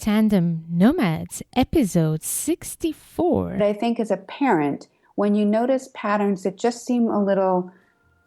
Tandem Nomads, episode 64. I think as a parent, when you notice patterns that just seem a little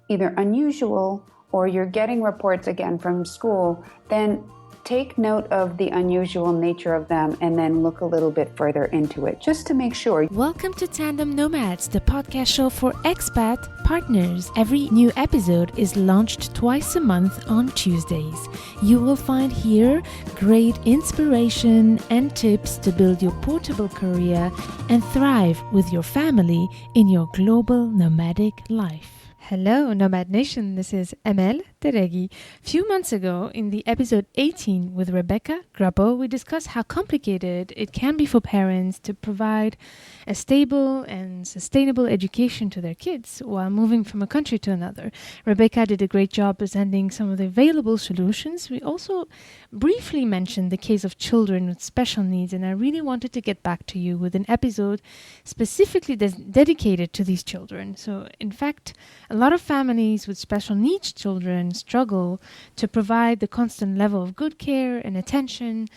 either unusual or you're getting reports again from school, then take note of the unusual nature of them and then look a little bit further into it just to make sure. Welcome to Tandem Nomads, the podcast show for expat partners. Every new episode is launched twice a month on Tuesdays. You will find here great inspiration and tips to build your portable career and thrive with your family in your global nomadic life. Hello, Nomad Nation. This is Emel Teregi. Few months ago, in the episode 18 with Rebecca Grappo, we discussed how complicated it can be for parents to provide a stable and sustainable education to their kids while moving from a country to another. Rebecca did a great job presenting some of the available solutions. We also briefly mentioned the case of children with special needs, and I really wanted to get back to you with an episode specifically dedicated to these children. So, in fact, a lot of families with special needs children struggle to provide the constant level of good care and attention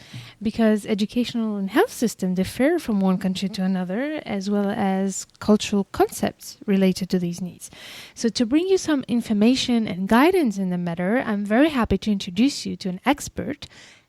because educational and health systems differ from one country to another, as well as cultural concepts related to these needs. So to bring you some information and guidance in the matter, I'm very happy to introduce you to an expert,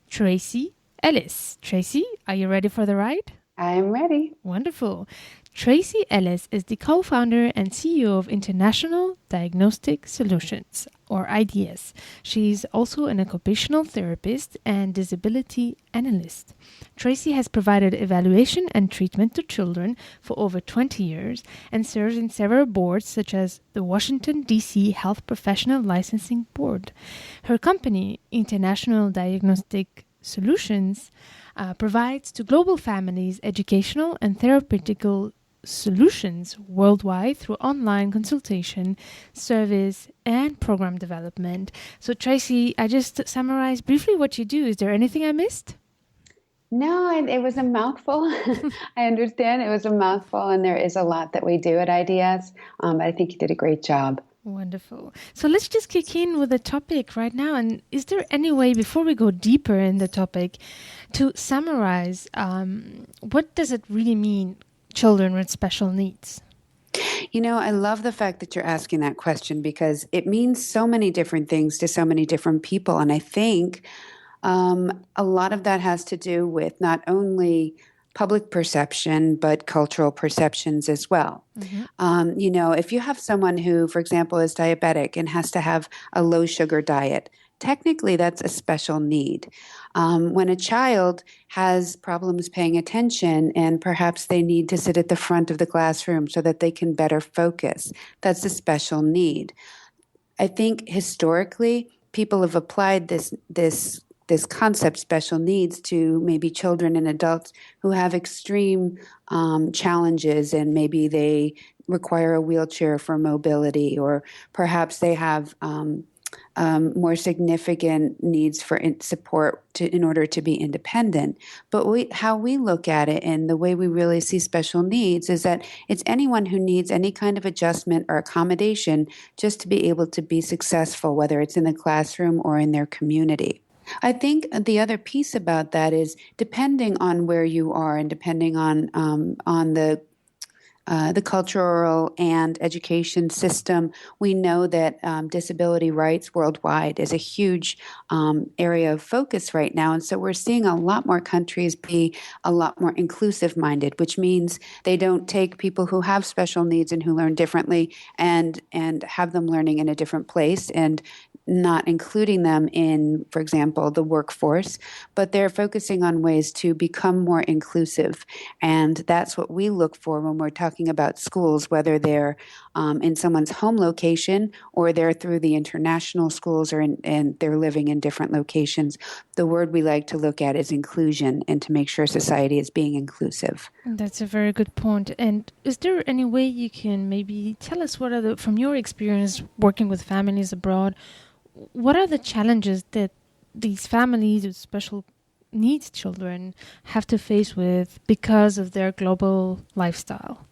Tracey Ellis. Tracey, are you ready for the ride? I'm ready. Wonderful. Tracey Ellis is the co-founder and CEO of International Diagnostic Solutions, or IDS. She's also an occupational therapist and disability analyst. Tracey has provided evaluation and treatment to children for over 20 years and serves in several boards such as the Washington, D.C. Health Professional Licensing Board. Her company, International Diagnostic Solutions, provides to global families educational and therapeutical solutions worldwide through online consultation, service, and program development. So, Tracey, I just summarized briefly what you do. Is there anything I missed? No, it was a mouthful. I understand it was a mouthful, and there is a lot that we do at IDS, but I think you did a great job. Wonderful. So let's just kick in with the topic right now. And is there any way, before we go deeper in the topic, to summarize what does it really mean, children with special needs? You know, I love the fact that you're asking that question because it means so many different things to so many different people. And I think a lot of that has to do with not only public perception, but cultural perceptions as well. Mm-hmm. If you have someone who, for example, is diabetic and has to have a low sugar diet, technically that's a special need. When a child has problems paying attention and perhaps they need to sit at the front of the classroom so that they can better focus, that's a special need. I think historically people have applied this concept, special needs, to maybe children and adults who have extreme challenges and maybe they require a wheelchair for mobility, or perhaps they have more significant needs for support in order to be independent. But how we look at it and the way we really see special needs is that it's anyone who needs any kind of adjustment or accommodation just to be able to be successful, whether it's in the classroom or in their community. I think the other piece about that is depending on where you are and depending on the cultural and education system, we know that disability rights worldwide is a huge area of focus right now. And so we're seeing a lot more countries be a lot more inclusive-minded, which means they don't take people who have special needs and who learn differently and have them learning in a different place and not including them in, for example, the workforce, but they're focusing on ways to become more inclusive. And that's what we look for when we're talking about schools, whether they're in someone's home location or they're through the international schools and they're living in different locations. The word we like to look at is inclusion and to make sure society is being inclusive. That's a very good point. And is there any way you can maybe tell us from your experience working with families abroad, what are the challenges that these families with special needs children have to face with because of their global lifestyle?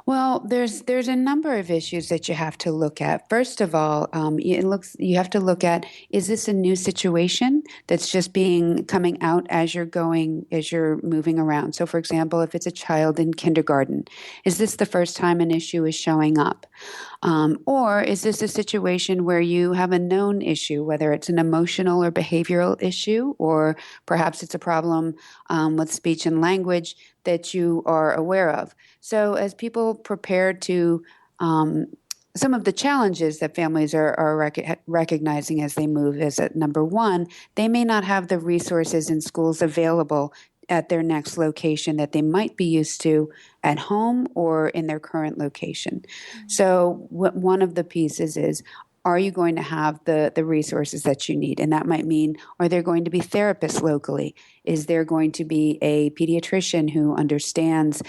Well, there's a number of issues that you have to look at. First of all, you have to look at, is this a new situation that's just being coming out as you're moving around? So, for example, if it's a child in kindergarten, is this the first time an issue is showing up? Or is this a situation where you have a known issue, whether it's an emotional or behavioral issue, or perhaps it's a problem with speech and language that you are aware of? So, as people prepare to, some of the challenges that families are recognizing as they move is that number one, they may not have the resources in schools available at their next location that they might be used to at home or in their current location. So one of the pieces is, are you going to have the resources that you need? And that might mean, are there going to be therapists locally? Is there going to be a pediatrician who understands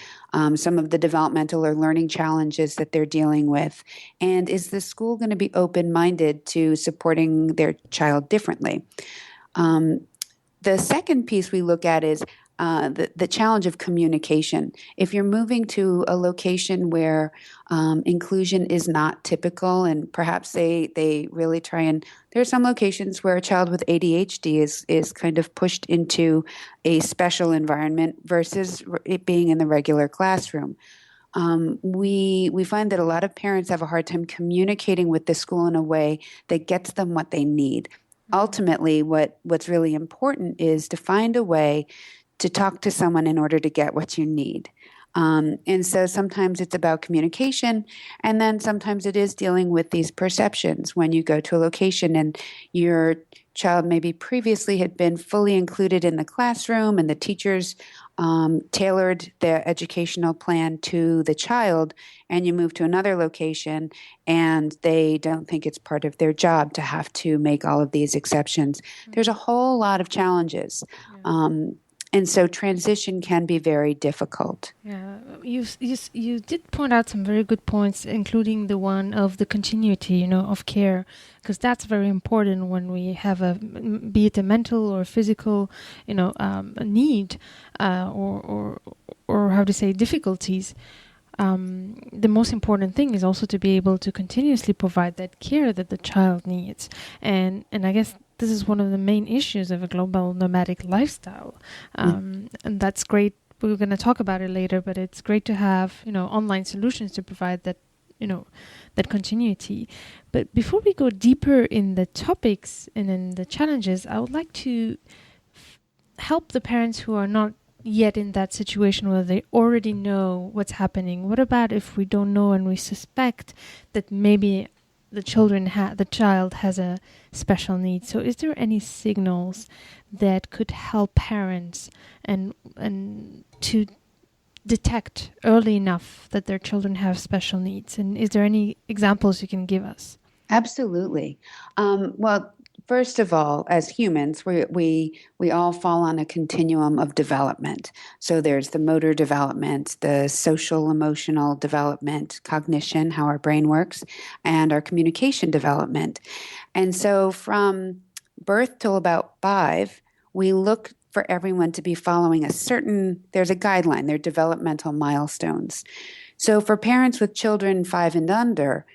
some of the developmental or learning challenges that they're dealing with? And is the school going to be open-minded to supporting their child differently? The second piece we look at is the challenge of communication. If you're moving to a location where inclusion is not typical, and perhaps they really try, and there are some locations where a child with ADHD is kind of pushed into a special environment versus it being in the regular classroom. We find that a lot of parents have a hard time communicating with the school in a way that gets them what they need. Ultimately, what's really important is to find a way to talk to someone in order to get what you need. And so sometimes it's about communication, and then sometimes it is dealing with these perceptions when you go to a location and your child maybe previously had been fully included in the classroom and the teachers tailored their educational plan to the child, and you move to another location and they don't think it's part of their job to have to make all of these exceptions. There's a whole lot of challenges. And so transition can be very difficult. Yeah, you did point out some very good points, including the one of the continuity, of care, because that's very important when we have be it a mental or physical, a need, or how to say, difficulties. The most important thing is also to be able to continuously provide that care that the child needs, and I guess this is one of the main issues of a global nomadic lifestyle. And that's great. We're going to talk about it later, but it's great to have, online solutions to provide that, that continuity. But before we go deeper in the topics and in the challenges, I would like to help the parents who are not yet in that situation where they already know what's happening. What about if we don't know and we suspect that maybe the child has a special need? So is there any signals that could help parents and to detect early enough that their children have special needs? And is there any examples you can give us? Absolutely. Well, first of all, as humans, we all fall on a continuum of development. So there's the motor development, the social emotional development, cognition, how our brain works, and our communication development. And so from birth till about 5, we look for everyone to be following there's a guideline, they're developmental milestones. So for parents with children 5 and under,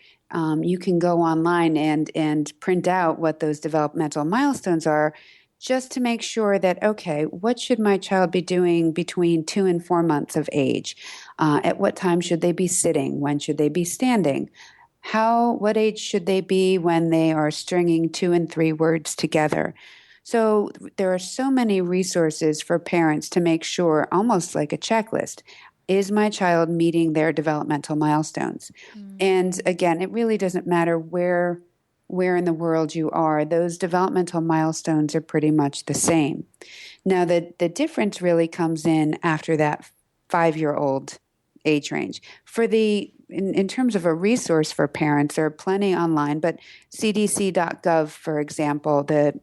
you can go online and print out what those developmental milestones are, just to make sure that, okay, what should my child be doing between 2 and 4 months of age? At what time should they be sitting? When should they be standing? What age should they be when they are stringing 2 and 3 words together? So there are so many resources for parents to make sure, almost like a checklist, is my child meeting their developmental milestones? And again, it really doesn't matter where in the world you are. Those developmental milestones are pretty much the same. Now, the difference really comes in after that 5-year-old age range. In terms of a resource for parents, there are plenty online, but cdc.gov, for example, the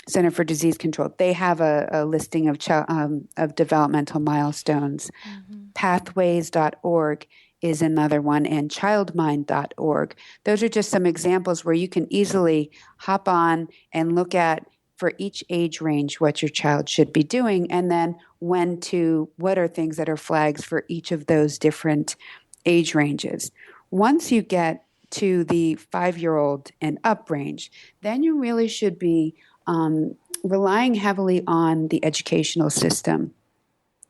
Center for Disease Control, they have a listing of developmental milestones. Pathways.org is another one, and childmind.org. Those are just some examples where you can easily hop on and look at, for each age range, what your child should be doing, and then what are things that are flags for each of those different age ranges. Once you get to the 5-year-old and up range, then you really should be relying heavily on the educational system.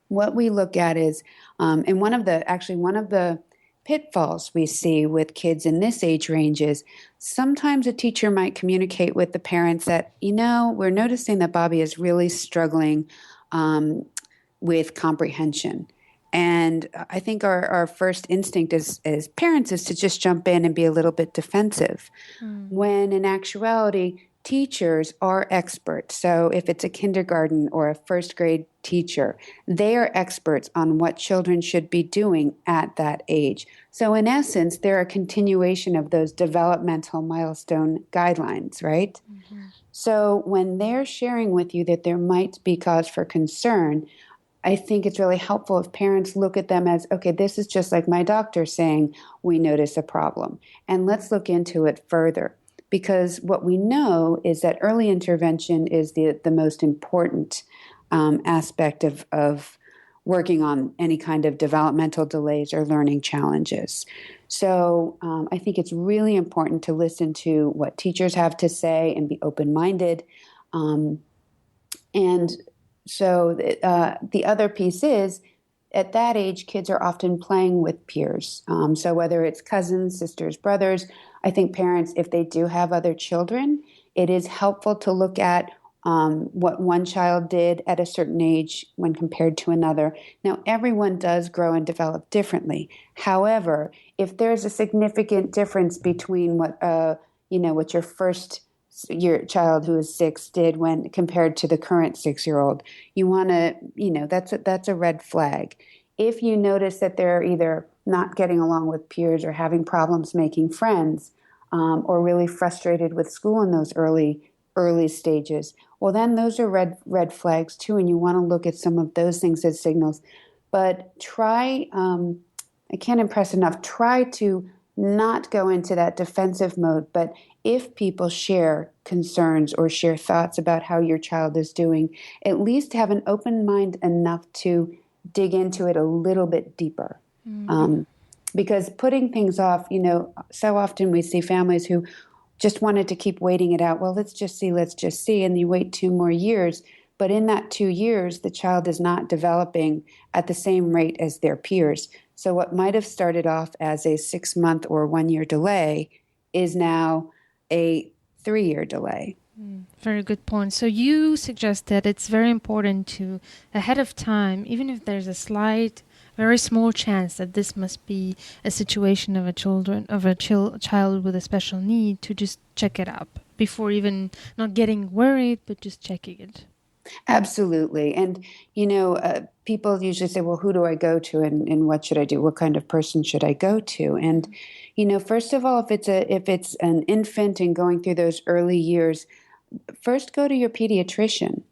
What we look at is, and one of the pitfalls we see with kids in this age range is sometimes a teacher might communicate with the parents that, we're noticing that Bobby is really struggling with comprehension. And I think our first instinct as parents is to just jump in and be a little bit defensive, when in actuality, teachers are experts. So if it's a kindergarten or a first grade teacher, they are experts on what children should be doing at that age. So in essence, they're a continuation of those developmental milestone guidelines, right? Mm-hmm. So when they're sharing with you that there might be cause for concern, I think it's really helpful if parents look at them as, okay, this is just like my doctor saying we notice a problem, and let's look into it further. Because what we know is that early intervention is the most important aspect of working on any kind of developmental delays or learning challenges. So I think it's really important to listen to what teachers have to say and be open-minded. And so the other piece is, at that age, kids are often playing with peers. So whether it's cousins, sisters, brothers, I think parents, if they do have other children, it is helpful to look at what one child did at a certain age when compared to another. Now, everyone does grow and develop differently. However, if there's a significant difference between what your child who is 6 did when compared to the current 6-year-old, you want to, that's a red flag. If you notice that they're either not getting along with peers or having problems making friends, or really frustrated with school in those early stages, well, then those are red flags too, and you want to look at some of those things as signals. But try, I can't impress enough, try to not go into that defensive mode, but if people share concerns or share thoughts about how your child is doing, at least have an open mind enough to dig into it a little bit deeper. Mm-hmm. Because putting things off, so often we see families who just wanted to keep waiting it out. Well, let's just see. And you wait 2 more years. But in that 2 years, the child is not developing at the same rate as their peers. So what might have started off as a 6-month or 1-year delay is now a 3-year delay. Very good point. So you suggest that it's very important to, ahead of time, even if there's a slight, very small chance that this must be a situation of a child with a special need, to just check it up before even not getting worried, but just checking it. Absolutely. And, people usually say, well, who do I go to and what should I do? What kind of person should I go to? And, first of all, if it's an infant and going through those early years, first go to your pediatrician.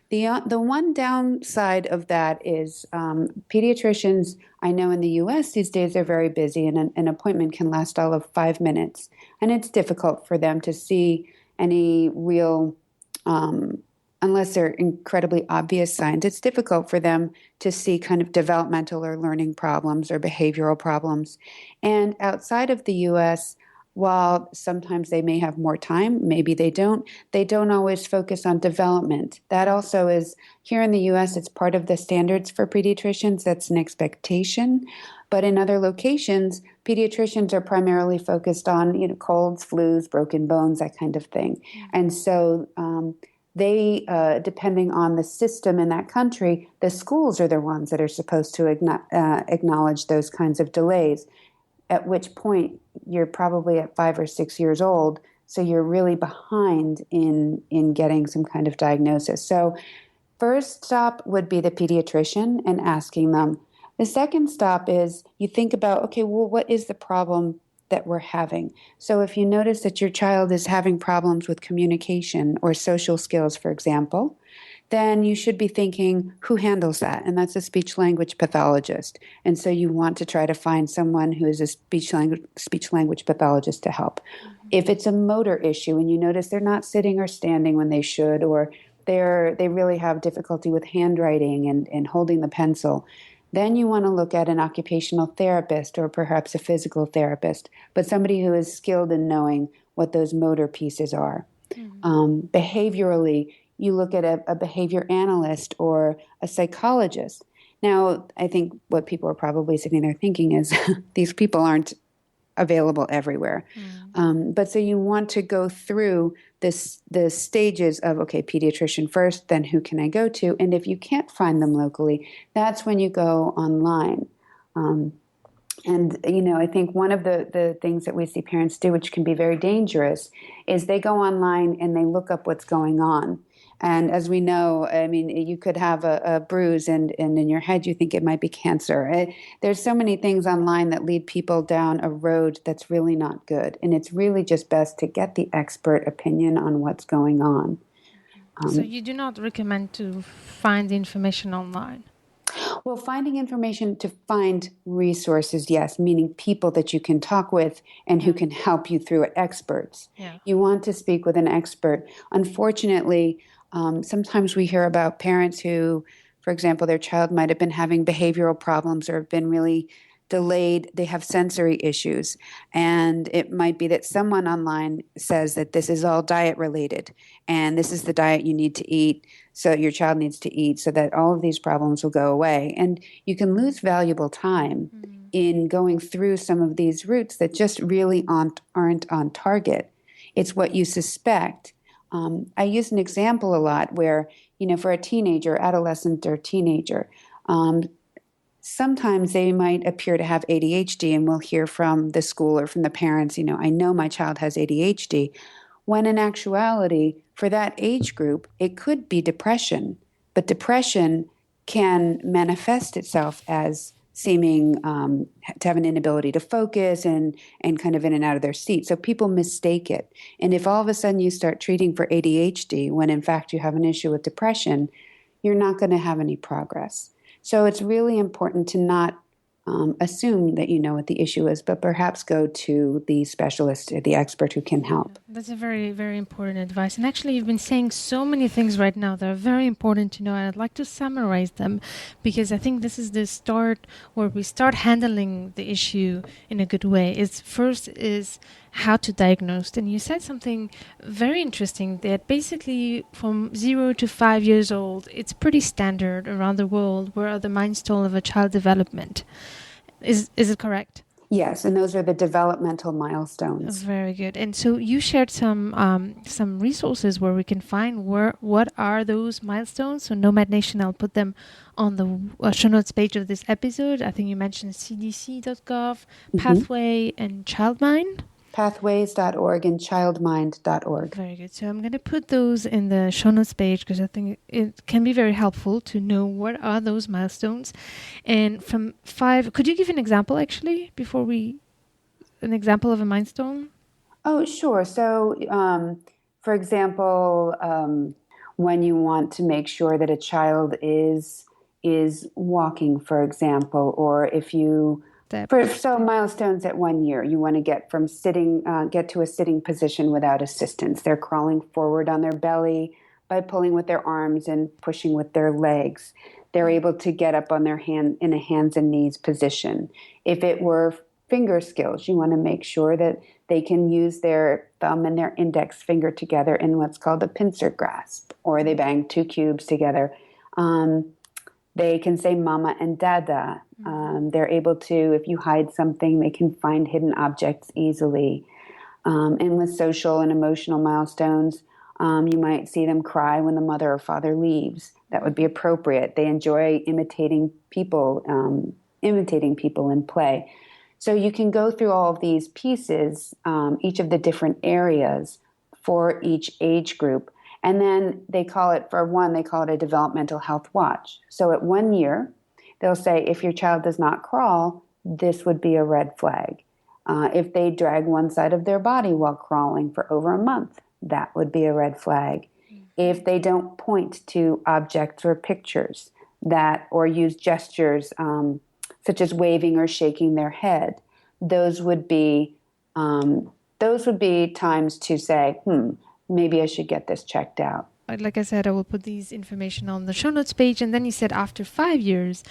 The one downside of that is pediatricians, I know in the U.S. these days are very busy, and an appointment can last all of 5 minutes. And it's difficult for them to see any real unless they're incredibly obvious signs, it's difficult for them to see kind of developmental or learning problems or behavioral problems. And outside of the U.S., while sometimes they may have more time, maybe they don't always focus on development. That also is, here in the U.S., it's part of the standards for pediatricians. That's an expectation. But in other locations, pediatricians are primarily focused on, colds, flus, broken bones, that kind of thing. And so they, depending on the system in that country, the schools are the ones that are supposed to acknowledge those kinds of delays, at which point you're probably at 5 or 6 years old, so you're really behind in getting some kind of diagnosis. So first stop would be the pediatrician and asking them. The second stop is you think about, okay, well, what is the problem that we're having? So if you notice that your child is having problems with communication or social skills, for example, then you should be thinking, who handles that? And that's a speech-language pathologist. And so you want to try to find someone who is a speech-language pathologist to help. Mm-hmm. If it's a motor issue and you notice they're not sitting or standing when they should, or they really have difficulty with handwriting and holding the pencil, Then you want to look at an occupational therapist or perhaps a physical therapist, but somebody who is skilled in knowing what those motor pieces are. Behaviorally, you look at a behavior analyst or a psychologist. Now, I think what people are probably sitting there thinking is these people aren't available everywhere. But so you want to go through the stages of, okay, pediatrician first, then who can I go to? And if you can't find them locally, that's when you go online. And, I think one of the things that we see parents do, which can be very dangerous, is they go online and they look up what's going on. And as we know, I mean, you could have a bruise and in your head you think it might be cancer. There's so many things online that lead people down a road that's really not good. And it's really just best to get the expert opinion on what's going on. So you do not recommend to find the information online? Well, finding information to find resources, yes, meaning people that you can talk with and who can help you through it, experts. Yeah. You want to speak with an expert. Unfortunately, sometimes we hear about parents who, for example, their child might have been having behavioral problems or have been really delayed. They have sensory issues. And it might be that someone online says that this is all diet related and this is the diet you need to eat. So your child needs to eat so that all of these problems will go away. And you can lose valuable time in going through some of these routes that just really aren't on target. It's what you suspect. I use an example a lot where, for a teenager, adolescent or teenager, sometimes they might appear to have ADHD, and we'll hear from the school or from the parents, I know my child has ADHD, when in actuality, for that age group, it could be depression. But depression can manifest itself as seeming to have an inability to focus and kind of in and out of their seat. So people mistake it. And if all of a sudden you start treating for ADHD when in fact you have an issue with depression, you're not going to have any progress. So it's really important to not assume that you know what the issue is, but perhaps go to the specialist or the expert who can help. That's a very, very important advice. And actually, you've been saying so many things right now that are very important to know. And I'd like to summarize them because I think this is the start where we start handling the issue in a good way. First is how to diagnose. And you said something very interesting that basically from 0 to 5 years old, it's pretty standard around the world where the milestone of a child development. Is it correct? Yes, and those are the developmental milestones. Very good. And so you shared some resources where we can find what are those milestones. So Nomad Nation, I'll put them on the show notes page of this episode. I think you mentioned cdc.gov, Pathway, and Childmind. Pathways.org and childmind.org. Very good. So I'm going to put those in the show notes page because I think it can be very helpful to know what are those milestones. And from 5, could you give an example actually an example of a milestone? Oh, sure. So, for example, when you want to make sure that a child is walking, for example, or if you milestones at 1 year, you want to get from get to a sitting position without assistance. They're crawling forward on their belly by pulling with their arms and pushing with their legs. They're able to get up on their in a hands and knees position. If it were finger skills, you want to make sure that they can use their thumb and their index finger together in what's called a pincer grasp, or they bang 2 cubes together. They can say mama and dada. They're able to, if you hide something, they can find hidden objects easily. And with social and emotional milestones, you might see them cry when the mother or father leaves. That would be appropriate. They enjoy imitating people in play. So you can go through all of these pieces, each of the different areas for each age group. And then they call it a developmental health watch. So at 1 year, they'll say, if your child does not crawl, this would be a red flag. If they drag one side of their body while crawling for over a month, that would be a red flag. If they don't point to objects or pictures or use gestures such as waving or shaking their head, those would be times to say, maybe I should get this checked out. Like I said, I will put these information on the show notes page. And then you said after 5 years,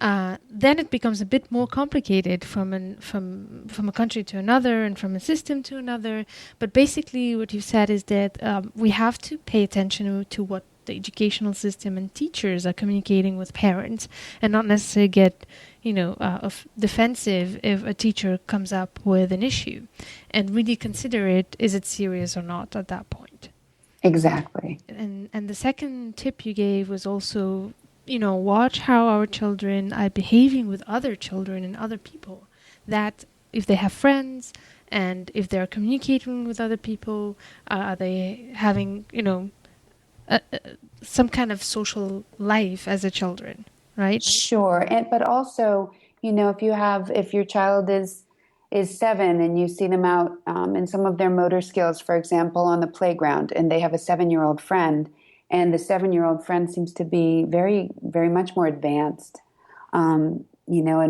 then it becomes a bit more complicated from a country to another and from a system to another. But basically what you said is that we have to pay attention to what the educational system and teachers are communicating with parents, and not necessarily get defensive if a teacher comes up with an issue, and really consider it, is it serious or not at that point. Exactly. And the second tip you gave was also, watch how our children are behaving with other children and other people. That if they have friends and if they're communicating with other people, are they having, some kind of social life as a children, right? Sure. But also, if your child is 7 and you see them out in some of their motor skills, for example, on the playground, and they have a 7-year-old friend, and the 7-year-old friend seems to be very, very much more advanced, and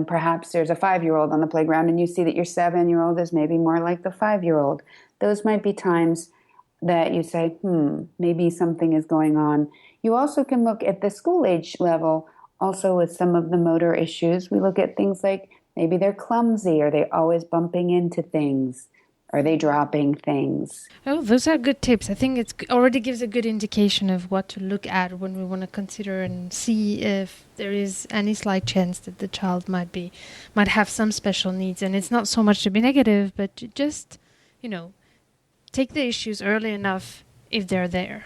perhaps there's a 5-year-old on the playground and you see that your 7-year-old is maybe more like the 5-year-old. Those might be times that you say, maybe something is going on. You also can look at the school age level, also with some of the motor issues. We look at things like maybe they're clumsy. Are they always bumping into things? Are they dropping things? Oh, those are good tips. I think it already gives a good indication of what to look at when we want to consider and see if there is any slight chance that the child might have some special needs. And it's not so much to be negative, but to just, take the issues early enough if they're there.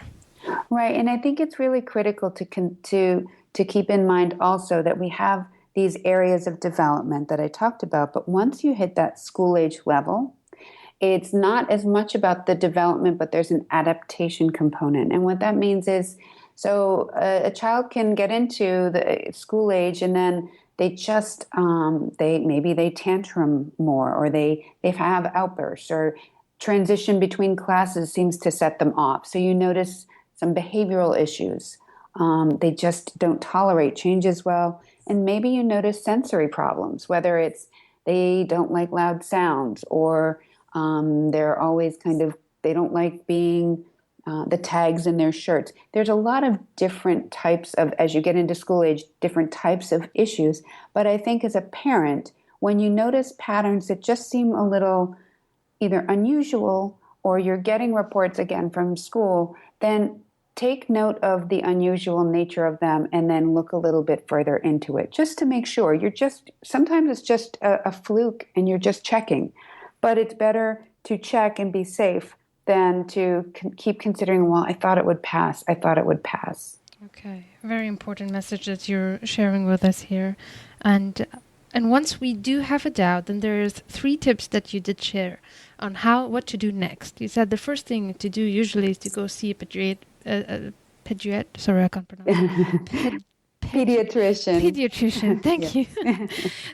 Right. And I think it's really critical to keep in mind also that we have these areas of development that I talked about. But once you hit that school age level, it's not as much about the development, but there's an adaptation component. And what that means is, so a child can get into the school age and then they just, they tantrum more, or they have outbursts, or transition between classes seems to set them off. So you notice some behavioral issues. They just don't tolerate change as well. And maybe you notice sensory problems, whether it's they don't like loud sounds, or they're always they don't like being the tags in their shirts. There's a lot of different types of, as you get into school age, different types of issues. But I think as a parent, when you notice patterns that just seem a little either unusual, or you're getting reports again from school, then take note of the unusual nature of them and then look a little bit further into it, just to make sure. Sometimes it's just a fluke and you're just checking, but it's better to check and be safe than to keep considering, well, I thought it would pass. Okay, very important message that you're sharing with us here. And once we do have a doubt, then there's 3 tips that you did share on what to do next. You said the first thing to do usually is to go see a pediatrician. Sorry, I can't pronounce. Pediatrician. Pediatrician, thank you.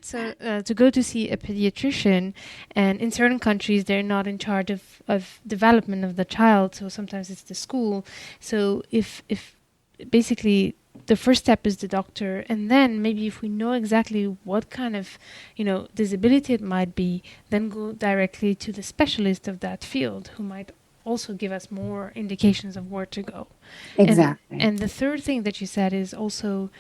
So to go to see a pediatrician, and in certain countries they're not in charge of development of the child, so sometimes it's the school. So if basically the first step is the doctor, and then maybe if we know exactly what kind of disability it might be, then go directly to the specialist of that field, who might also give us more indications of where to go. Exactly. And the third thing that you said is also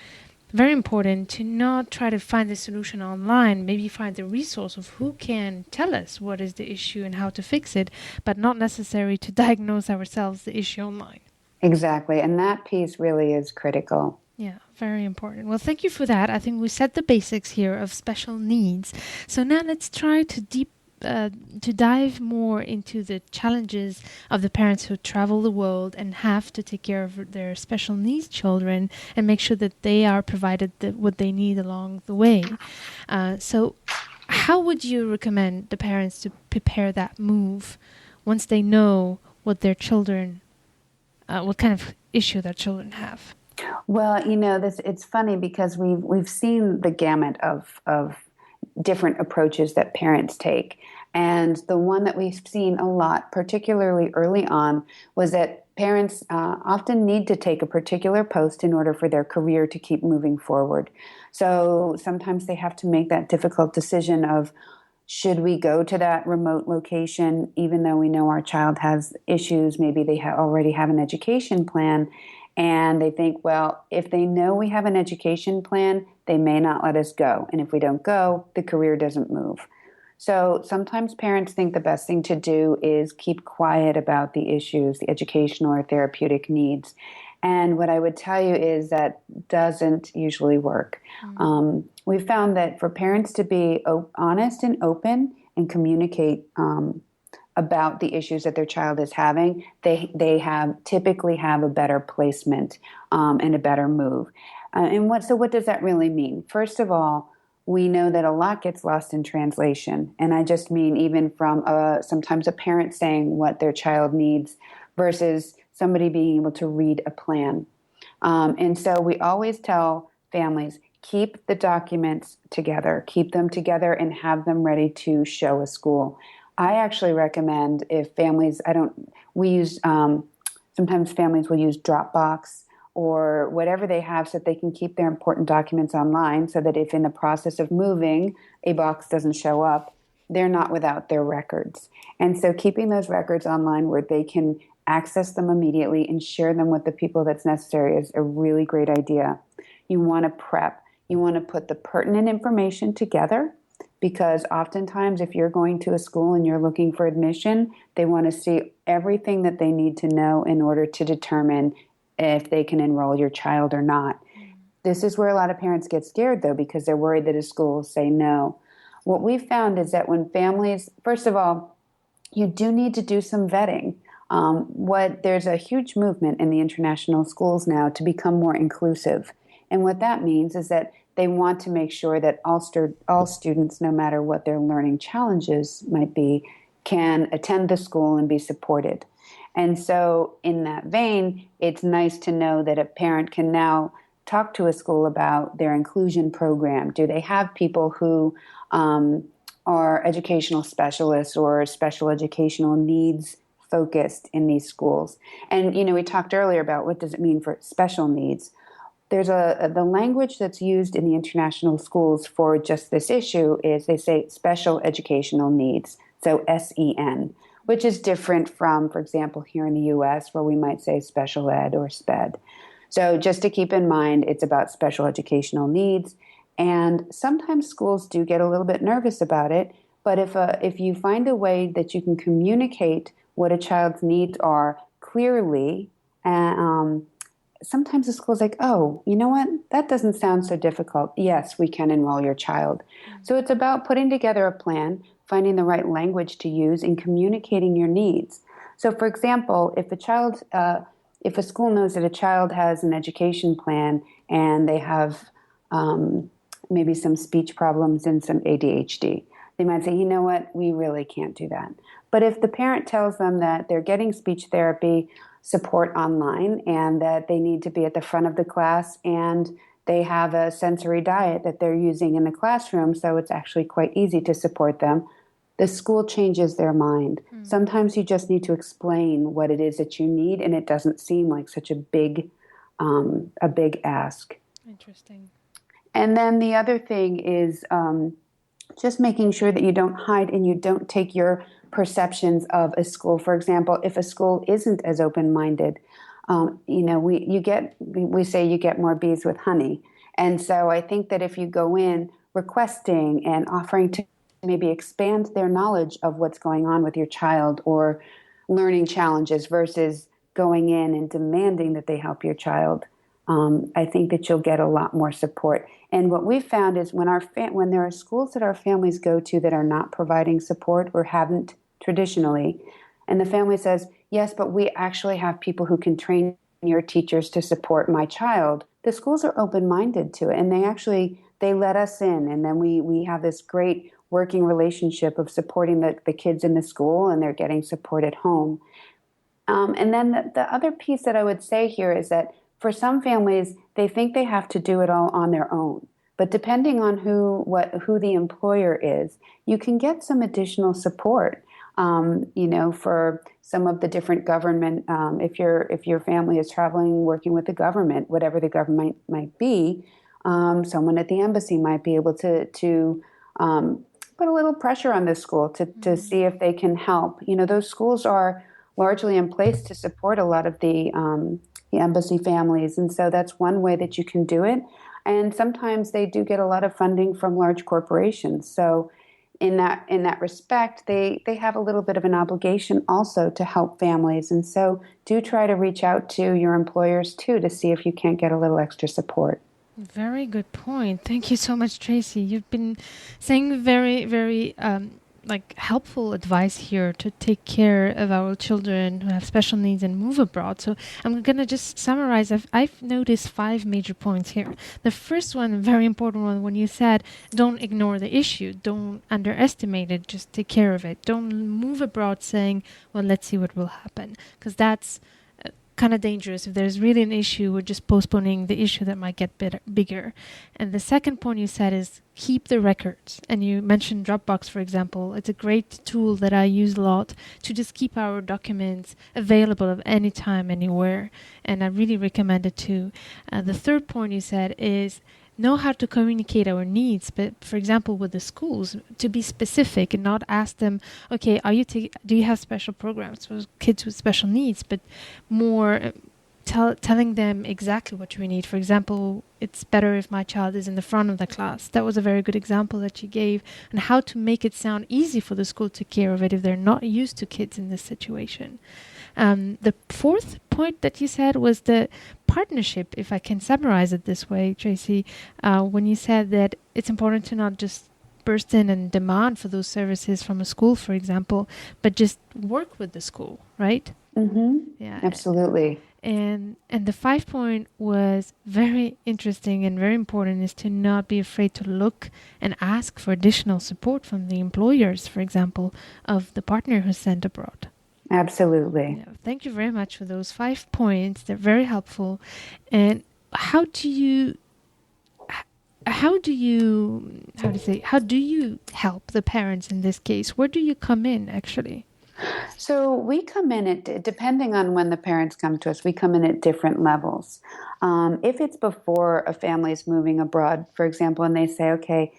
very important, to not try to find the solution online. Maybe find the resource of who can tell us what is the issue and how to fix it, but not necessary to diagnose ourselves the issue online. Exactly. And that piece really is critical. Yeah, very important. Well, thank you for that. I think we set the basics here of special needs. So now let's try to dive more into the challenges of the parents who travel the world and have to take care of their special needs children and make sure that they are provided what they need along the way. So how would you recommend the parents to prepare that move once they know what their children, what kind of issue their children have? Well, it's funny because we've seen the gamut of different approaches that parents take. And the one that we've seen a lot, particularly early on, was that parents often need to take a particular post in order for their career to keep moving forward. So sometimes they have to make that difficult decision of, should we go to that remote location, even though we know our child has issues? Maybe they already have an education plan, And they think, well, if they know we have an education plan, they may not let us go. And if we don't go, the career doesn't move. So sometimes parents think the best thing to do is keep quiet about the issues, the educational or therapeutic needs. And what I would tell you is that doesn't usually work. We've found that for parents to be honest and open and communicate about the issues that their child is having, they typically have a better placement and a better move. So what does that really mean? First of all, we know that a lot gets lost in translation. And I just mean even from sometimes a parent saying what their child needs versus somebody being able to read a plan. And so we always tell families, keep the documents together, keep them together and have them ready to show a school. I actually recommend if families, sometimes families will use Dropbox or whatever they have so that they can keep their important documents online so that if in the process of moving a box doesn't show up, they're not without their records. And so keeping those records online where they can access them immediately and share them with the people that's necessary is a really great idea. You want to prep. You want to put the pertinent information together because oftentimes if you're going to a school and you're looking for admission, they want to see everything that they need to know in order to determine if they can enroll your child or not. This is where a lot of parents get scared, though, because they're worried that a school will say no. What we've found is that when families, first of all, you do need to do some vetting. There's a huge movement in the international schools now to become more inclusive. And what that means is that they want to make sure that all students, no matter what their learning challenges might be, can attend the school and be supported. And so in that vein, it's nice to know that a parent can now talk to a school about their inclusion program. Do they have people who are educational specialists or special educational needs focused in these schools? And, we talked earlier about what does it mean for special needs. There's the language that's used in the international schools for just this issue is they say special educational needs, so SEN, which is different from, for example, here in the U.S. where we might say special ed or SPED. So just to keep in mind, it's about special educational needs. And sometimes schools do get a little bit nervous about it. But if you find a way that you can communicate what a child's needs are clearly, sometimes the school's like, oh, you know what? That doesn't sound so difficult. Yes, we can enroll your child. So it's about putting together a plan, finding the right language to use, and communicating your needs. So, for example, if a school knows that a child has an education plan and they have maybe some speech problems and some ADHD, they might say, you know what, we really can't do that. But if the parent tells them that they're getting speech therapy support online and that they need to be at the front of the class and they have a sensory diet that they're using in the classroom, so it's actually quite easy to support them, the school changes their mind. Sometimes you just need to explain what it is that you need, and it doesn't seem like such a big ask. Interesting. And then the other thing is just making sure that you don't hide and you don't take your perceptions of a school. For example, if a school isn't as open-minded, we say you get more bees with honey. And so I think that if you go in requesting and offering to maybe expand their knowledge of what's going on with your child or learning challenges versus going in and demanding that they help your child, I think that you'll get a lot more support. And what we've found is when there are schools that our families go to that are not providing support or haven't traditionally, and the family says, yes, but we actually have people who can train your teachers to support my child, the schools are open-minded to it, and they let us in, and then we have this great working relationship of supporting the kids in the school, and they're getting support at home. And then the other piece that I would say here is that for some families, they think they have to do it all on their own. But depending on who the employer is, you can get some additional support. For some of the different government, if your family is traveling, working with the government, whatever the government might be, someone at the embassy might be able to put a little pressure on the school to see if they can help. Those schools are largely in place to support a lot of the the embassy families. And so that's one way that you can do it. And sometimes they do get a lot of funding from large corporations. So in that respect, they have a little bit of an obligation also to help families. And so do try to reach out to your employers too to see if you can't get a little extra support. Very good point. Thank you so much, Tracey. You've been saying very, very helpful advice here to take care of our children who have special needs and move abroad. So I'm going to just summarize. I've noticed 5 major points here. The first one, a very important one, when you said don't ignore the issue, don't underestimate it, just take care of it. Don't move abroad saying, well, let's see what will happen, because that's kind of dangerous. If there's really an issue, we're just postponing the issue that might get bigger. And the second point you said is keep the records. And you mentioned Dropbox, for example. It's a great tool that I use a lot to just keep our documents available at any time, anywhere. And I really recommend it too. The third point you said is know how to communicate our needs, but for example with the schools, to be specific and not ask them, okay, do you have special programs for kids with special needs, but more telling them exactly what we need. For example, it's better if my child is in the front of the class. That was a very good example that you gave, and how to make it sound easy for the school to take care of it if they're not used to kids in this situation. The fourth point that you said was the partnership, if I can summarize it this way, Tracey, when you said that it's important to not just burst in and demand for those services from a school, for example, but just work with the school, right? Mm-hmm. Yeah, absolutely. And the 5 point was very interesting and very important, is to not be afraid to look and ask for additional support from the employers, for example, of the partner who's sent abroad. Absolutely. Yeah, thank you very much for those 5 points. They're very helpful. And how do you help the parents in this case? Where do you come in, actually? So we come in depending on when the parents come to us, we come in at different levels. If it's before a family is moving abroad, for example, and they say, okay,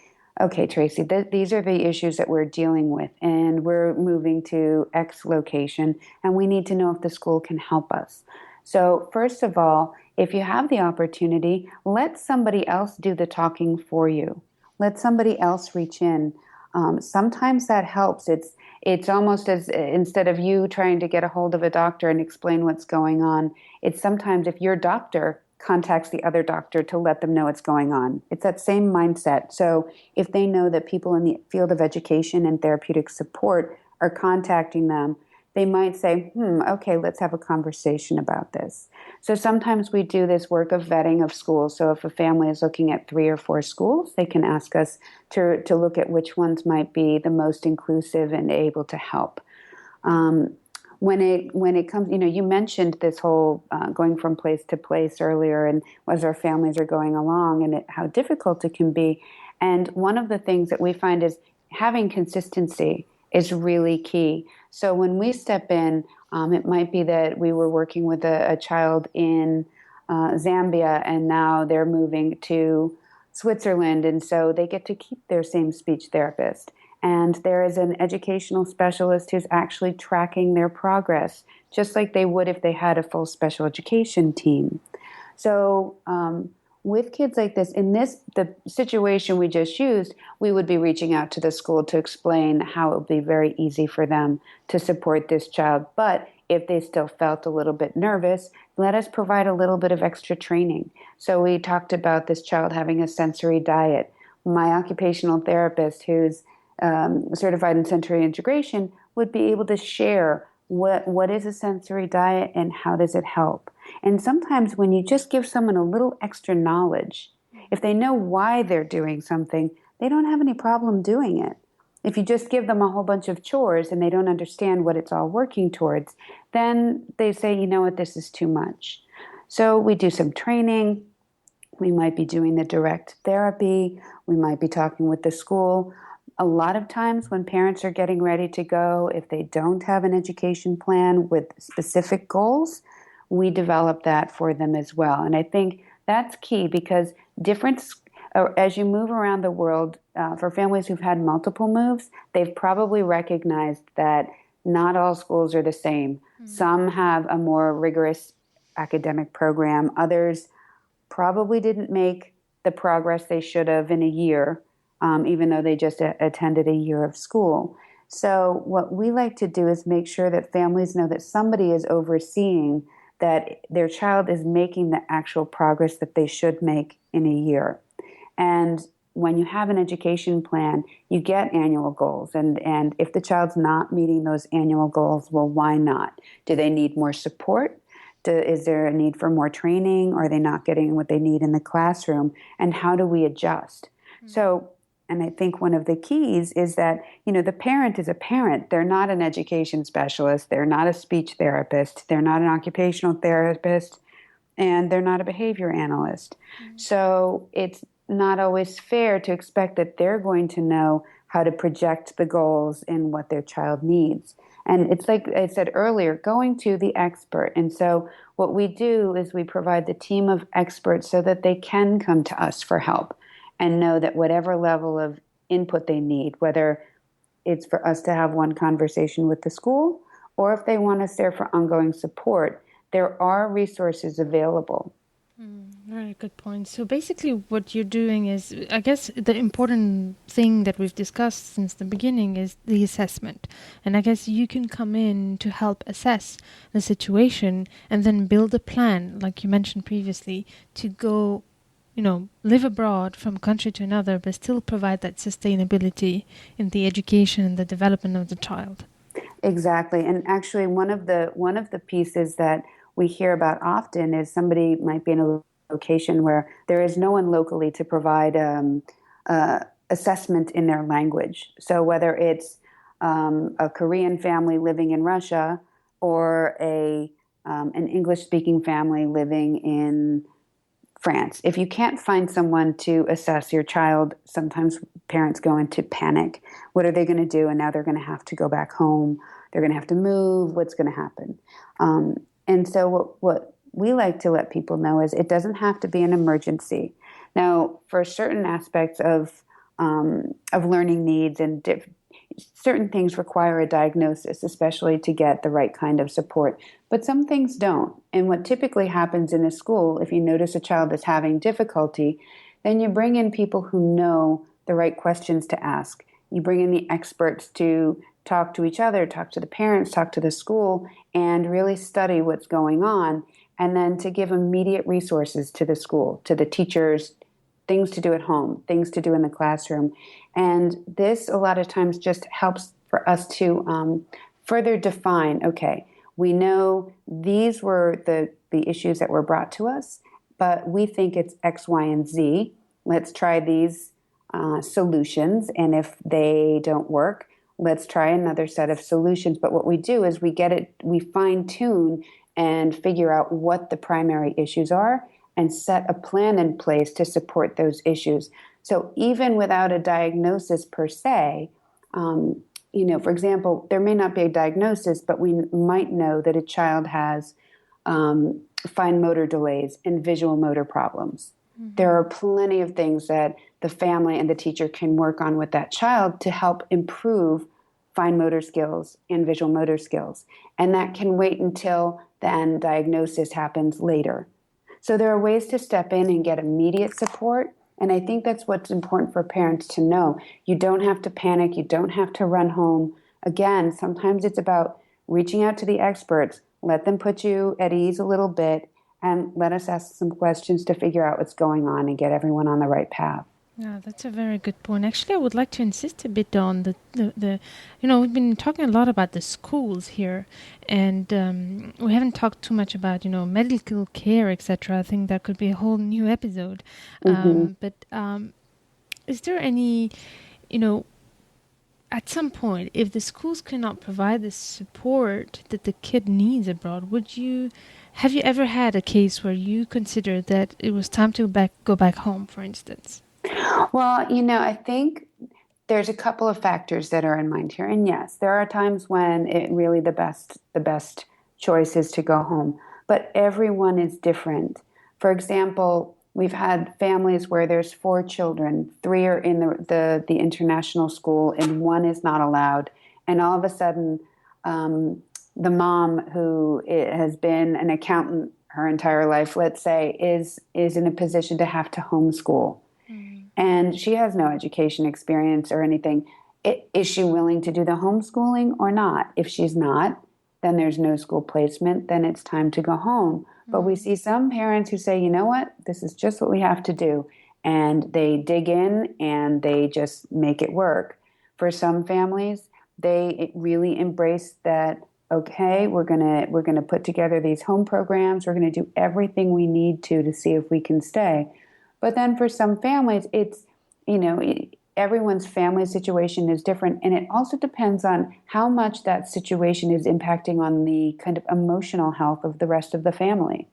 Tracey, these are the issues that we're dealing with, and we're moving to X location, and we need to know if the school can help us. So first of all, if you have the opportunity, let somebody else do the talking for you. Let somebody else reach in. Sometimes that helps. It's almost as instead of you trying to get a hold of a doctor and explain what's going on, it's sometimes if your doctor contacts the other doctor to let them know what's going on. It's that same mindset. So if they know that people in the field of education and therapeutic support are contacting them, they might say, okay, let's have a conversation about this. So sometimes we do this work of vetting of schools. So if a family is looking at 3 or 4 schools, they can ask us to look at which ones might be the most inclusive and able to help. When it comes, you mentioned this whole going from place to place earlier, and as our families are going along, and how difficult it can be. And one of the things that we find is having consistency is really key. So when we step in, it might be that we were working with a child in Zambia, and now they're moving to Switzerland, and so they get to keep their same speech therapist. And there is an educational specialist who's actually tracking their progress, just like they would if they had a full special education team. So with kids like this, the situation we just used, we would be reaching out to the school to explain how it would be very easy for them to support this child. But if they still felt a little bit nervous, let us provide a little bit of extra training. So we talked about this child having a sensory diet. My occupational therapist, who's certified in sensory integration, would be able to share what is a sensory diet and how does it help. And sometimes when you just give someone a little extra knowledge, if they know why they're doing something, they don't have any problem doing it. If you just give them a whole bunch of chores and they don't understand what it's all working towards, then they say, you know what, this is too much. So we do some training. We might be doing the direct therapy. We might be talking with the school. A lot of times when parents are getting ready to go, if they don't have an education plan with specific goals, we develop that for them as well. And I think that's key, because as you move around the world, for families who've had multiple moves, they've probably recognized that not all schools are the same. Mm-hmm. Some have a more rigorous academic program. Others probably didn't make the progress they should have in a year, even though they just attended a year of school. So what we like to do is make sure that families know that somebody is overseeing that their child is making the actual progress that they should make in a year. And when you have an education plan, you get annual goals. And if the child's not meeting those annual goals, well, why not? Do they need more support? Is there a need for more training? Are they not getting what they need in the classroom? And how do we adjust? Mm-hmm. So, and I think one of the keys is that, the parent is a parent. They're not an education specialist. They're not a speech therapist. They're not an occupational therapist. And they're not a behavior analyst. Mm-hmm. So it's not always fair to expect that they're going to know how to project the goals and what their child needs. And it's like I said earlier, going to the expert. And so what we do is we provide the team of experts so that they can come to us for help and know that whatever level of input they need, whether it's for us to have one conversation with the school or if they want us there for ongoing support, there are resources available. Very good point. So basically what you're doing is, I guess the important thing that we've discussed since the beginning is the assessment. And I guess you can come in to help assess the situation and then build a plan, like you mentioned previously, to go, live abroad from country to another, but still provide that sustainability in the education and the development of the child. Exactly. And actually one of the pieces that we hear about often is somebody might be in a location where there is no one locally to provide assessment in their language. So whether it's a Korean family living in Russia or an English-speaking family living in France, if you can't find someone to assess your child, sometimes parents go into panic. What are they going to do? And now they're going to have to go back home. They're going to have to move. What's going to happen? And so what we like to let people know is it doesn't have to be an emergency. Now, for certain aspects of learning needs and certain things require a diagnosis, especially to get the right kind of support. But some things don't. And what typically happens in a school, if you notice a child is having difficulty, then you bring in people who know the right questions to ask. You bring in the experts to talk to each other, talk to the parents, talk to the school, and really study what's going on, and then to give immediate resources to the school, to the teachers, things to do at home, things to do in the classroom. And this, a lot of times, just helps for us to further define, okay, we know these were the issues that were brought to us, but we think it's X, Y, and Z. Let's try these solutions, and if they don't work, let's try another set of solutions. But what we do is we fine tune and figure out what the primary issues are and set a plan in place to support those issues. So even without a diagnosis per se, for example, there may not be a diagnosis, but we might know that a child has fine motor delays and visual motor problems. Mm-hmm. There are plenty of things that the family and the teacher can work on with that child to help improve fine motor skills and visual motor skills. And that can wait until then diagnosis happens later. So there are ways to step in and get immediate support. And I think that's what's important for parents to know. You don't have to panic. You don't have to run home. Again, sometimes it's about reaching out to the experts. Let them put you at ease a little bit and let us ask some questions to figure out what's going on and get everyone on the right path. Yeah, that's a very good point. Actually, I would like to insist a bit on the we've been talking a lot about the schools here, and we haven't talked too much about, medical care, etc. I think that could be a whole new episode. Mm-hmm. But is there any, at some point, if the schools cannot provide the support that the kid needs abroad, have you ever had a case where you considered that it was time to go back home, for instance? Well, I think there's a couple of factors that are in mind here. And yes, there are times when it really the best choice is to go home. But everyone is different. For example, we've had families where there's 4 children, 3 are in the international school, and 1 is not allowed. And all of a sudden, the mom, who has been an accountant her entire life, let's say, is in a position to have to homeschool. And she has no education experience or anything. Is she willing to do the homeschooling or not? If she's not, then there's no school placement, then it's time to go home. But we see some parents who say, you know what, this is just what we have to do. And they dig in and they just make it work. For some families, they really embrace that, okay, we're gonna put together these home programs, we're gonna do everything we need to see if we can stay. But then for some families, it's, everyone's family situation is different. And it also depends on how much that situation is impacting on the kind of emotional health of the rest of the family.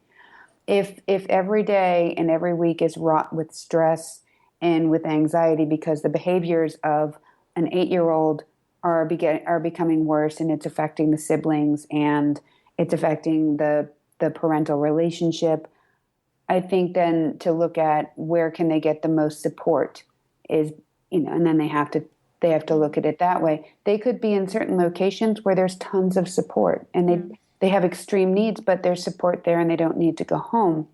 If every day and every week is wrought with stress and with anxiety because the behaviors of an 8-year-old are becoming worse and it's affecting the siblings and it's affecting the parental relationship, I think then to look at where can they get the most support is, and then they have to look at it that way. They could be in certain locations where there's tons of support and they have extreme needs, but there's support there and they don't need to go home.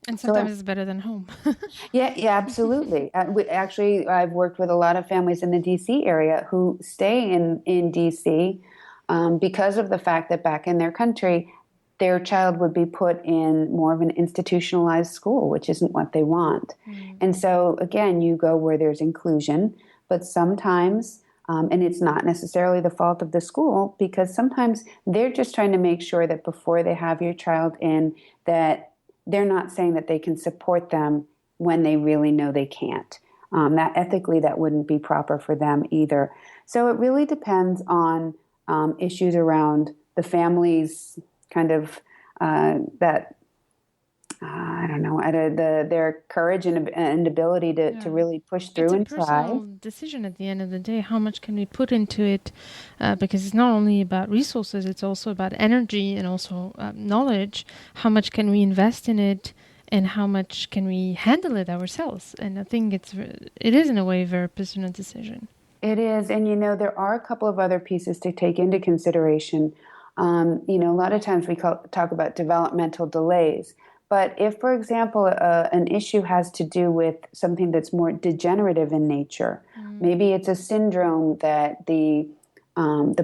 And sometimes it's better than home. Yeah, absolutely. I've worked with a lot of families in the D.C. area who stay in D.C. Because of the fact that back in their country, their child would be put in more of an institutionalized school, which isn't what they want. And so, again, you go where there's inclusion, but sometimes, and it's not necessarily the fault of the school, because sometimes they're just trying to make sure that before they have your child in, that they're not saying that they can support them when they really know they can't. That ethically, that wouldn't be proper for them either. So it really depends on issues around the family's kind of their courage and ability to really push through and try. It's a personal decision at the end of the day. How much can we put into it? Because it's not only about resources, it's also about energy and also knowledge. How much can we invest in it, and how much can we handle it ourselves? And I think it is in a way a very personal decision. It is, and there are a couple of other pieces to take into consideration. A lot of times we talk about developmental delays. But if, for example, an issue has to do with something that's more degenerative in nature, maybe it's a syndrome that the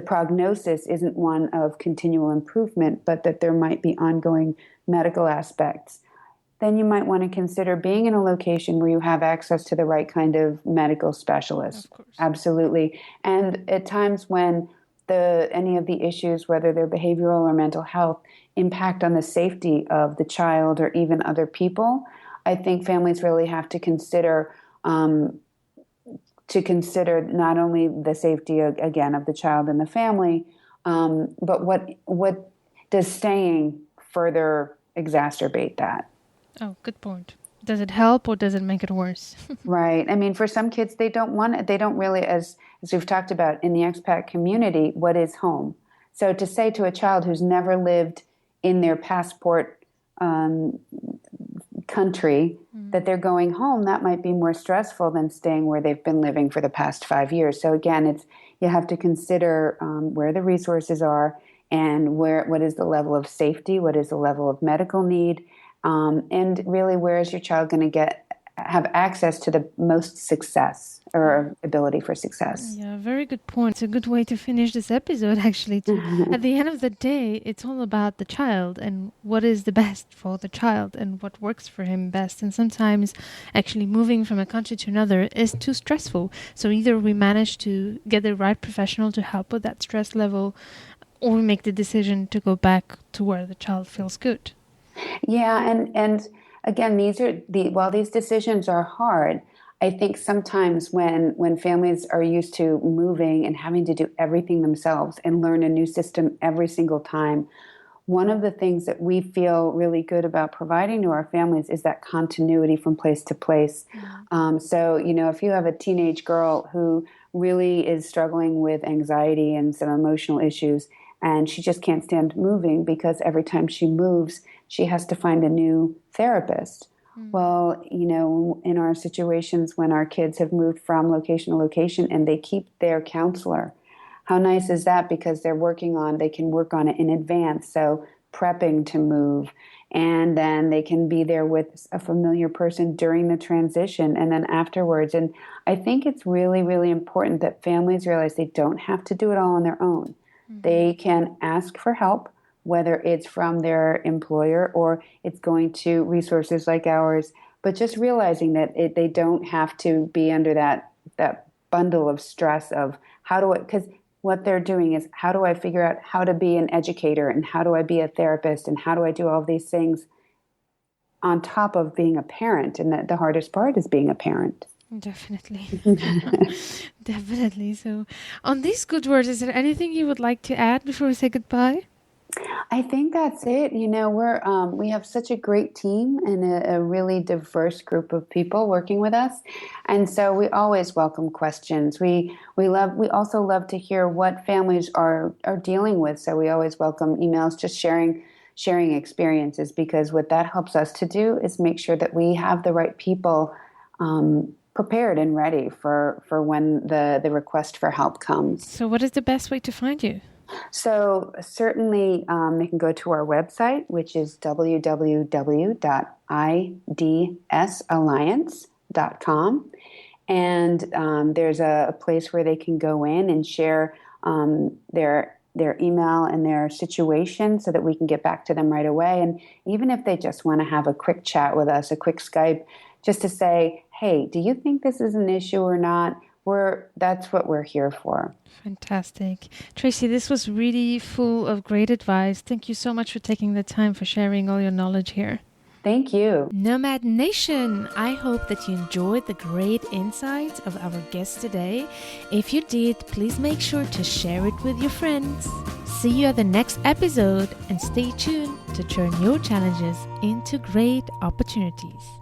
prognosis isn't one of continual improvement, but that there might be ongoing medical aspects, then you might want to consider being in a location where you have access to the right kind of medical specialist. Of course. Absolutely. And at times when any of the issues, whether they're behavioral or mental health, impact on the safety of the child or even other people, I think families really have to consider not only the safety again of the child and the family, but what does staying further exacerbate that? Oh, good point. Does it help or does it make it worse? Right. I mean, for some kids, they don't really, as we've talked about in the expat community, what is home? So to say to a child who's never lived in their passport country that they're going home, that might be more stressful than staying where they've been living for the past 5 years. So again, you have to consider where the resources are and what is the level of safety, what is the level of medical need, and really where is your child going to have access to the most success or ability for success. Yeah, very good point. It's a good way to finish this episode, actually. At the end of the day, it's all about the child and what is the best for the child and what works for him best. And sometimes actually moving from a country to another is too stressful. So either we manage to get the right professional to help with that stress level, or we make the decision to go back to where the child feels good. Yeah, and again, while these decisions are hard, I think sometimes when families are used to moving and having to do everything themselves and learn a new system every single time, one of the things that we feel really good about providing to our families is that continuity from place to place. So, if you have a teenage girl who really is struggling with anxiety and some emotional issues, and she just can't stand moving because every time she moves, she has to find a new therapist. Well, in our situations when our kids have moved from location to location and they keep their counselor, how nice is that? Because they can work on it in advance. So prepping to move. And then they can be there with a familiar person during the transition and then afterwards. And I think it's really, really important that families realize they don't have to do it all on their own. They can ask for help, whether it's from their employer or it's going to resources like ours, but just realizing that they don't have to be under that bundle of stress of because what they're doing is, how do I figure out how to be an educator and how do I be a therapist and how do I do all these things on top of being a parent? And the hardest part is being a parent. Definitely. Definitely. So on these good words, is there anything you would like to add before we say goodbye? I think that's it. We have such a great team and a really diverse group of people working with us, and so we always welcome questions. We also love to hear what families are dealing with. So we always welcome emails, just sharing experiences, because what that helps us to do is make sure that we have the right people prepared and ready for when the request for help comes. So what is the best way to find you? So certainly they can go to our website, which is www.idsalliance.com. And there's a place where they can go in and share their email and their situation so that we can get back to them right away. And even if they just want to have a quick chat with us, a quick Skype, just to say, hey, do you think this is an issue or not? That's what we're here for. Fantastic. Tracey, this was really full of great advice. Thank you so much for taking the time for sharing all your knowledge here. Thank you. Nomad Nation, I hope that you enjoyed the great insights of our guest today. If you did, please make sure to share it with your friends. See you at the next episode and stay tuned to turn your challenges into great opportunities.